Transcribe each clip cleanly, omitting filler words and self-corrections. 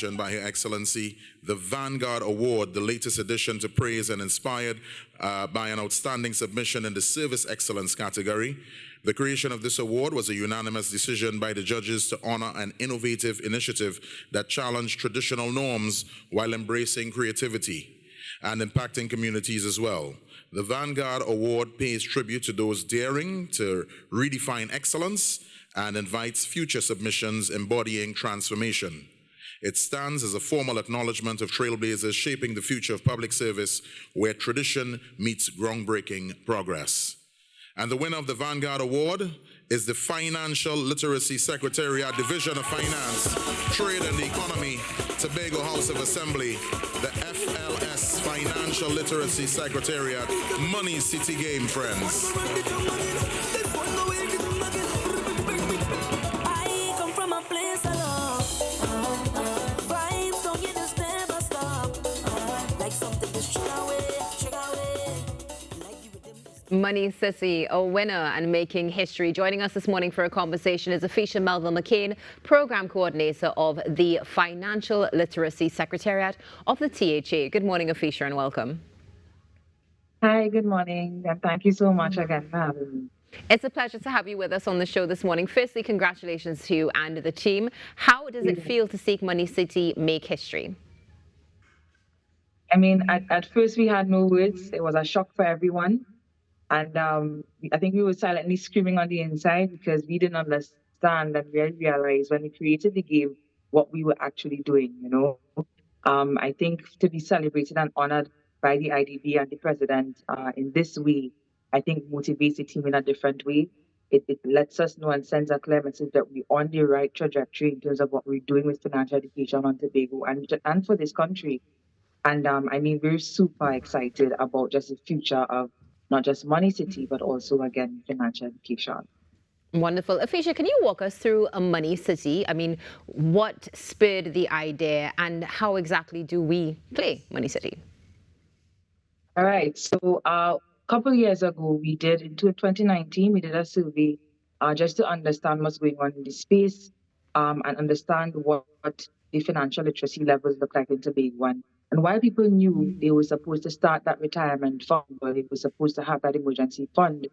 mentioned by Her Excellency, the Vanguard Award, the latest addition to praise and inspired by an outstanding submission in the Service Excellence category. The creation of this award was a unanimous decision by the judges to honor an innovative initiative that challenged traditional norms while embracing creativity and impacting communities as well. The Vanguard Award pays tribute to those daring to redefine excellence and invites future submissions embodying transformation. It stands as a formal acknowledgement of trailblazers shaping the future of public service where tradition meets groundbreaking progress. And the winner of the Vanguard Award is the Financial Literacy Secretariat Division of Finance, Trade and the Economy, Tobago House of Assembly, the FLS Financial Literacy Secretariat, Money City Game, friends. Money City, a winner and making history. Joining us this morning for a conversation is Afisha Melville McCain, Program Coordinator of the Financial Literacy Secretariat of the THA. Good morning, Afisha, and welcome. Hi, good morning, and thank you so much again for having me. It's a pleasure to have you with us on the show this morning. Firstly, congratulations to you and the team. How does it feel to see Money City make history? I mean, at first we had no words. It was a shock for everyone. And I think we were silently screaming on the inside because we didn't understand and really realize when we created the game what we were actually doing, you know. I think to be celebrated and honored by the IDB and the president in this way, I think motivates the team in a different way. It lets us know and sends a clear message that we're on the right trajectory in terms of what we're doing with financial education on Tobago and for this country. And I mean, we're super excited about just the future of not just Money City, but also, again, financial education. Wonderful. Afisha, can you walk us through a Money City? I mean, what spurred the idea and how exactly do we play Money City? All right. So a couple of years ago, in 2019, we did a survey just to understand what's going on in the space and understand what the financial literacy levels look like in Tobago. And while people knew they were supposed to start that retirement fund or they were supposed to have that emergency fund,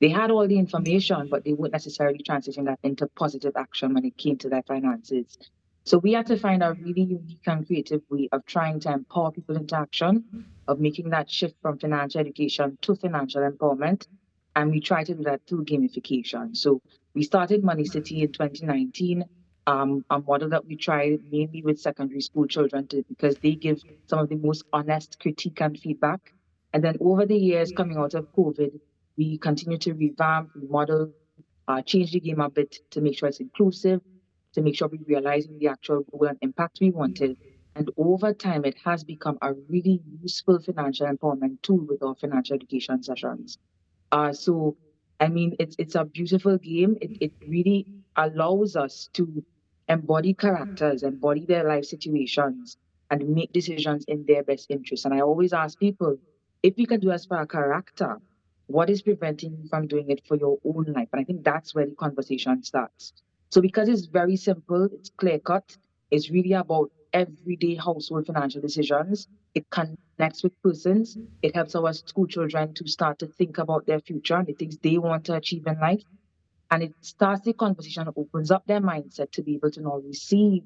they had all the information, but they wouldn't necessarily transition that into positive action when it came to their finances. So we had to find a really unique and creative way of trying to empower people into action, of making that shift from financial education to financial empowerment. And we tried to do that through gamification. So we started Money City in 2019. A model that we tried mainly with secondary school children because they give some of the most honest critique and feedback. And then over the years coming out of COVID, we continue to revamp, remodel, change the game a bit to make sure it's inclusive, to make sure we're realizing the actual goal and impact we wanted. And over time, it has become a really useful financial empowerment tool with our financial education sessions. So, I mean, it's a beautiful game. It really allows us to embody characters, embody their life situations, and make decisions in their best interest. And I always ask people, if we can do as for a character, what is preventing you from doing it for your own life? And I think that's where the conversation starts. So because it's very simple, it's clear-cut, it's really about everyday household financial decisions. It connects with persons. It helps our school children to start to think about their future and the things they want to achieve in life. And it starts the conversation, opens up their mindset to be able to now receive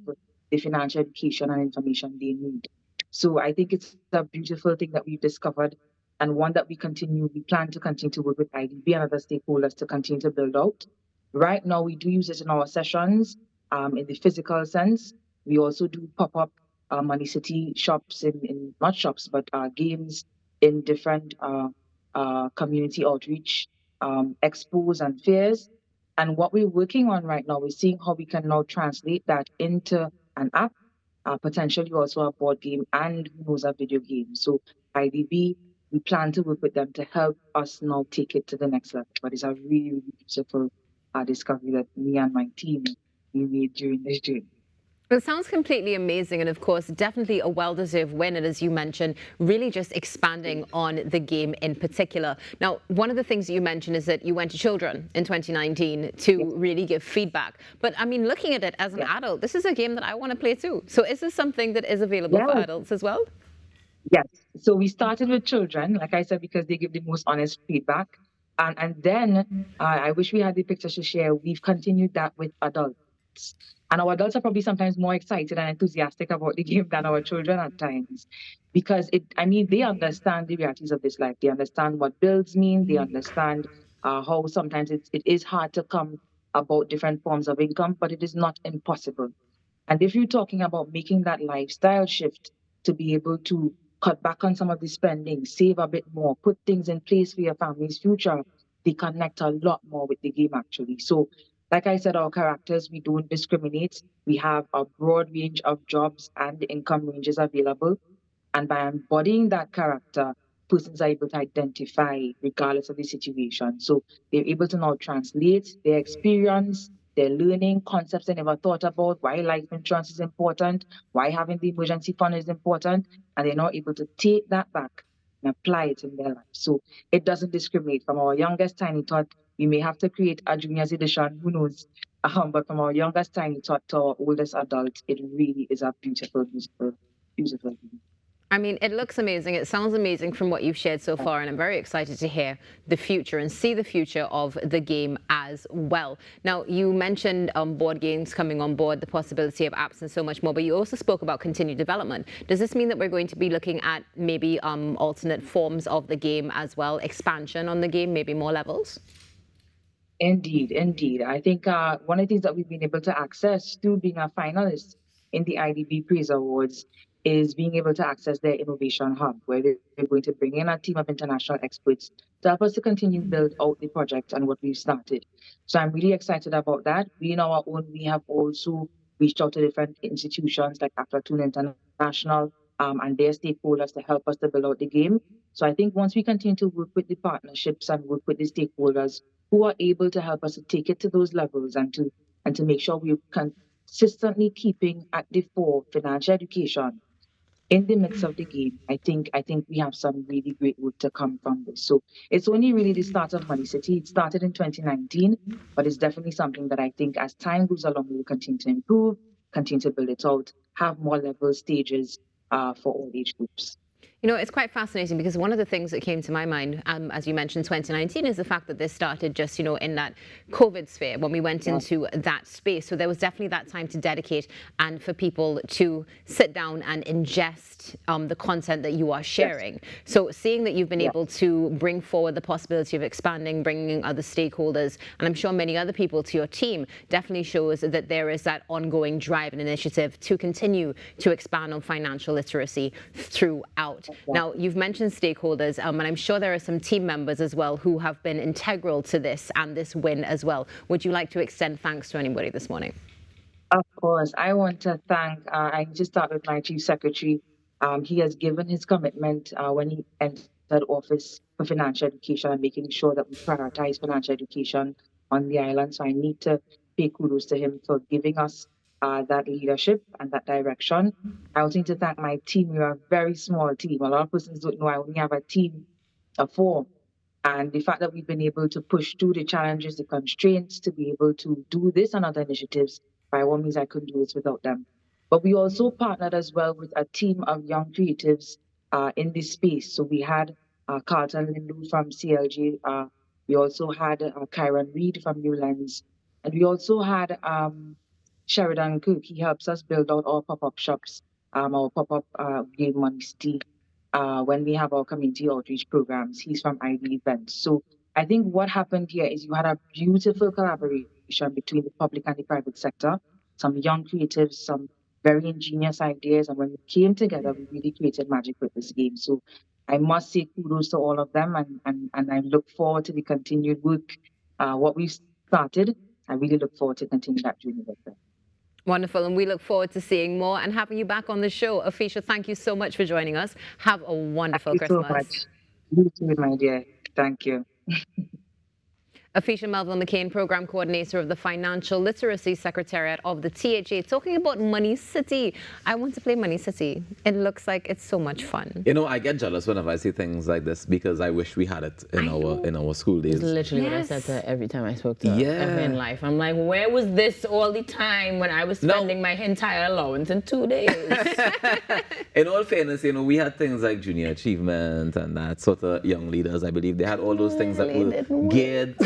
the financial education and information they need. So I think it's a beautiful thing that we've discovered and one that we plan to continue to work with IDB and other stakeholders to continue to build out. Right now, we do use it in our sessions in the physical sense. We also do pop-up Money City shops not shops, but games in different community outreach expos and fairs. And what we're working on right now, we're seeing how we can now translate that into an app, potentially also a board game, and who knows, a video game. So IDB, we plan to work with them to help us now take it to the next level. But it's a really, really beautiful discovery that me and my team we made during this journey. It sounds completely amazing, and of course, definitely a well-deserved win, and as you mentioned, really just expanding on the game in particular. Now, one of the things you mentioned is that you went to children in 2019 to really give feedback. But I mean, looking at it as an adult, this is a game that I want to play too. So is this something that is available for adults as well? Yes. So we started with children, like I said, because they give the most honest feedback. And then I wish we had the pictures to share. We've continued that with adults. And our adults are probably sometimes more excited and enthusiastic about the game than our children at times. Because they understand the realities of this life. They understand what bills mean. They understand how sometimes it is hard to come about different forms of income, but it is not impossible. And if you're talking about making that lifestyle shift to be able to cut back on some of the spending, save a bit more, put things in place for your family's future, they connect a lot more with the game actually. So, like I said, our characters, we don't discriminate. We have a broad range of jobs and income ranges available. And by embodying that character, persons are able to identify regardless of the situation. So they're able to now translate their experience, their learning concepts they never thought about, why life insurance is important, why having the emergency fund is important, and they're now able to take that back and apply it in their life. So it doesn't discriminate. From our youngest Tiny Tot, we may have to create a junior's edition, who knows? But from our youngest Tiny Tot to our oldest adult, it really is a beautiful, beautiful, beautiful game. I mean, it looks amazing. It sounds amazing from what you've shared so far, and I'm very excited to hear the future and see the future of the game as well. Now, you mentioned board games coming on board, the possibility of apps and so much more, but you also spoke about continued development. Does this mean that we're going to be looking at maybe alternate forms of the game as well, expansion on the game, maybe more levels? Indeed, indeed. I think one of the things that we've been able to access through being a finalist in the IDB Praise Awards is being able to access their innovation hub, where they're going to bring in a team of international experts to help us to continue to build out the project and what we've started. So I'm really excited about that. We, in our own, we have also reached out to different institutions like Aflatoon International and their stakeholders to help us to build out the game. So I think once we continue to work with the partnerships and work with the stakeholders who are able to help us to take it to those levels and to make sure we're consistently keeping at the fore financial education in the midst of the game, I think we have some really great work to come from this. So it's only really the start of Money City. It started in 2019, but it's definitely something that I think as time goes along, we will continue to improve, continue to build it out, have more level stages for all age groups. You know, it's quite fascinating because one of the things that came to my mind, as you mentioned, 2019, is the fact that this started just, in that COVID sphere when we went into that space. So there was definitely that time to dedicate and for people to sit down and ingest the content that you are sharing. Yes. So seeing that you've been able to bring forward the possibility of expanding, bringing in other stakeholders, and I'm sure many other people to your team, definitely shows that there is that ongoing drive and initiative to continue to expand on financial literacy throughout. Now, you've mentioned stakeholders, and I'm sure there are some team members as well who have been integral to this and this win as well. Would you like to extend thanks to anybody this morning? Of course. I want to thank, I need to start with my Chief Secretary. He has given his commitment when he entered office for financial education and making sure that we prioritize financial education on the island. So I need to pay kudos to him for giving us that leadership and that direction. I also need to thank my team. We're a very small team. A lot of persons don't know I only have a team of 4. And the fact that we've been able to push through the challenges, the constraints to be able to do this and other initiatives, by all means, I couldn't do this without them. But we also partnered as well with a team of young creatives in this space. So we had Carlton Lindu from CLG. We also had Kyron Reed from New Lens. And we also had Sheridan Cook. He helps us build out our pop-up shops, our pop-up game Money City. When we have our community outreach programs, he's from ID Events. So I think what happened here is you had a beautiful collaboration between the public and the private sector, some young creatives, some very ingenious ideas. And when we came together, we really created magic with this game. So I must say kudos to all of them. And I look forward to the continued work. What we've started, I really look forward to continue that journey with them. Wonderful, and we look forward to seeing more and having you back on the show. Afisha, thank you so much for joining us. Have a wonderful Christmas. Thank you so much. You too, my dear. Thank you. Afisha Melville McCain, Program Coordinator of the Financial Literacy Secretariat of the THA, talking about Money City. I want to play Money City. It looks like it's so much fun. You know, I get jealous whenever I see things like this because I wish we had it in our school days. It's literally what I said to her every time I spoke to her ever in life. I'm like, where was this all the time when I was spending my entire allowance in 2 days? In all fairness, you know, we had things like junior achievement and that sort of young leaders. I believe they had all those things that were geared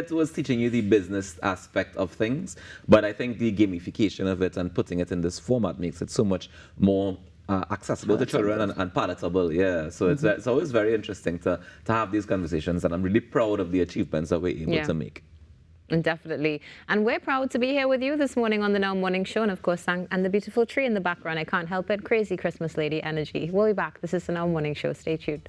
towards teaching you the business aspect of things. But I think the gamification of it and putting it in this format makes it so much more accessible to children and palatable. Yeah, so it's always very interesting to have these conversations, and I'm really proud of the achievements that we're able to make. Definitely. And we're proud to be here with you this morning on the Now Morning Show. And of course, and the beautiful tree in the background. I can't help it. Crazy Christmas lady energy. We'll be back. This is the Now Morning Show. Stay tuned.